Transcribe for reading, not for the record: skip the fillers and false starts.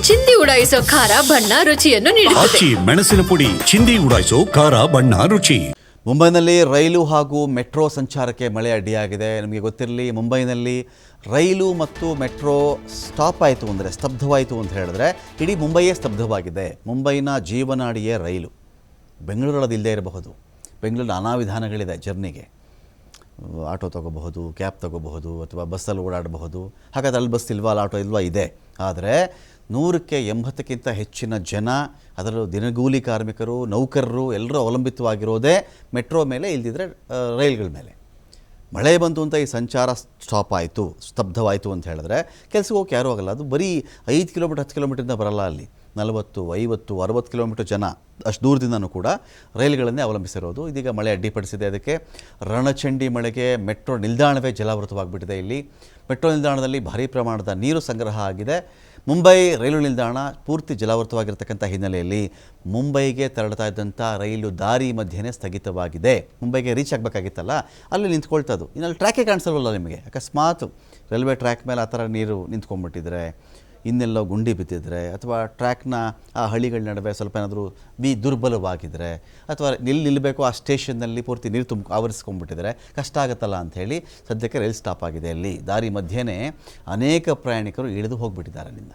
ಚಿಂದಿ ಉಡಾಯಿಸೋ ಖಾರ ಬಣ್ಣ ರುಚಿಯನ್ನು ನೀಡುತ್ತದೆ. ಆಚಿ ಮೆಣಸಿನ ಪುಡಿ ಚಿಂದಿ ಉಡಾಯಿಸೋ ಖಾರ ಬಣ್ಣ ರುಚಿ. ಮುಂಬೈನಲ್ಲಿ ರೈಲು ಹಾಗೂ ಮೆಟ್ರೋ ಸಂಚಾರಕ್ಕೆ ಮಳೆ ಅಡ್ಡಿಯಾಗಿದೆ. ನಿಮಗೆ ಗೊತ್ತಿರಲಿ, ಮುಂಬೈನಲ್ಲಿ ರೈಲು ಮತ್ತು ಮೆಟ್ರೋ ಸ್ಟಾಪ್ ಆಯಿತು ಅಂದರೆ, ಸ್ತಬ್ಧವಾಯಿತು ಅಂತ ಹೇಳಿದ್ರೆ ಇಡೀ ಮುಂಬೈಯೇ ಸ್ತಬ್ಧವಾಗಿದೆ. ಮುಂಬೈನ ಜೀವನಾಡಿಯೇ ರೈಲು. ಬೆಂಗಳೂರಲ್ಲಿ ಇಲ್ಲದೇ ಇರಬಹುದು. ಬೆಂಗಳೂರಲ್ಲಿ ನಾನಾ ವಿಧಾನಗಳಿದೆ ಜರ್ನಿಗೆ. ಆಟೋ ತೊಗೋಬಹುದು, ಕ್ಯಾಬ್ ತೊಗೋಬಹುದು, ಅಥವಾ ಬಸ್ಸಲ್ಲಿ ಓಡಾಡಬಹುದು. ಹಾಗಾದ್ರೆ ಅಲ್ಲಿ ಬಸ್ ಇಲ್ವಾ, ಅಲ್ಲಿ ಆಟೋ ಇಲ್ವಾ? ಇದೆ. ಆದರೆ 100ಕ್ಕೆ 80ಕ್ಕಿಂತ ಹೆಚ್ಚಿನ ಜನ, ಅದರಲ್ಲೂ ದಿನಗೂಲಿ ಕಾರ್ಮಿಕರು, ನೌಕರರು ಎಲ್ಲರೂ ಅವಲಂಬಿತವಾಗಿರೋದೇ ಮೆಟ್ರೋ ಮೇಲೆ, ಇಲ್ದಿದ್ರೆ ರೈಲ್ಗಳ ಮೇಲೆ. ಮಳೆ ಬಂತು ಅಂತ ಈ ಸಂಚಾರ ಸ್ಟಾಪ್ ಆಯಿತು, ಸ್ತಬ್ಧವಾಯಿತು ಅಂತ ಹೇಳಿದ್ರೆ ಕೆಲಸಕ್ಕೆ ಹೋಗಿ ಯಾರೂ ಆಗಲ್ಲ. ಅದು ಬರೀ 5 ಕಿಲೋಮೀಟರ್ 10 ಕಿಲೋಮೀಟ್ರಿಂದ ಬರಲ್ಲ. ಅಲ್ಲಿ 40, 50, 60 ಕಿಲೋಮೀಟರ್ ಜನ ಅಷ್ಟು ದೂರದಿಂದನೂ ಕೂಡ ರೈಲುಗಳನ್ನೇ ಅವಲಂಬಿಸಿರೋದು. ಇದೀಗ ಮಳೆ ಅಡ್ಡಿಪಡಿಸಿದೆ. ಅದಕ್ಕೆ ರಣಚಂಡಿ ಮಳೆಗೆ ಮೆಟ್ರೋ ನಿಲ್ದಾಣವೇ ಜಲಾವೃತವಾಗಿಬಿಟ್ಟಿದೆ. ಇಲ್ಲಿ ಮೆಟ್ರೋ ನಿಲ್ದಾಣದಲ್ಲಿ ಭಾರೀ ಪ್ರಮಾಣದ ನೀರು ಸಂಗ್ರಹ ಆಗಿದೆ. ಮುಂಬೈ ರೈಲು ನಿಲ್ದಾಣ ಪೂರ್ತಿ ಜಲಾವೃತವಾಗಿರ್ತಕ್ಕಂಥ ಹಿನ್ನೆಲೆಯಲ್ಲಿ ಮುಂಬೈಗೆ ತೆರಳುತ್ತಾ ಇದ್ದಂಥ ರೈಲು ದಾರಿ ಮಧ್ಯೆನೇ ಸ್ಥಗಿತವಾಗಿದೆ. ಮುಂಬೈಗೆ ರೀಚ್ ಆಗಬೇಕಾಗಿತ್ತಲ್ಲ, ಅಲ್ಲಿ ನಿಂತ್ಕೊಳ್ತದ್ದು. ಇನ್ನು ಅಲ್ಲಿ ಟ್ರ್ಯಾಕೇ ಕಾಣಿಸಲ್ವಲ್ಲ ನಿಮಗೆ. ಅಕಸ್ಮಾತ್ ರೈಲ್ವೆ ಟ್ರ್ಯಾಕ್ ಮೇಲೆ ಆ ಥರ ನೀರು ನಿಂತ್ಕೊಂಡ್ಬಿಟ್ಟಿದ್ರೆ, ಇನ್ನೆಲ್ಲೋ ಗುಂಡಿ ಬಿದ್ದಿದ್ರೆ, ಅಥವಾ ಟ್ರ್ಯಾಕ್ನ ಆ ಹಳಿಗಳ ನಡುವೆ ಸ್ವಲ್ಪ ಏನಾದರೂ ದುರ್ಬಲವಾಗಿದ್ದರೆ, ಅಥವಾ ನಿಲ್ಲಬೇಕು ಆ ಸ್ಟೇಷನ್ನಲ್ಲಿ ಪೂರ್ತಿ ನೀರು ಆವರಿಸ್ಕೊಂಡ್ಬಿಟ್ಟಿದ್ರೆ ಕಷ್ಟ ಆಗುತ್ತಲ್ಲ ಅಂಥೇಳಿ ಸದ್ಯಕ್ಕೆ ರೈಲ್ ಸ್ಟಾಪ್ ಆಗಿದೆ. ಅಲ್ಲಿ ದಾರಿ ಮಧ್ಯೆನೇ ಅನೇಕ ಪ್ರಯಾಣಿಕರು ಇಳಿದು ಹೋಗಿಬಿಟ್ಟಿದ್ದಾರೆ ಅಲ್ಲಿಂದ.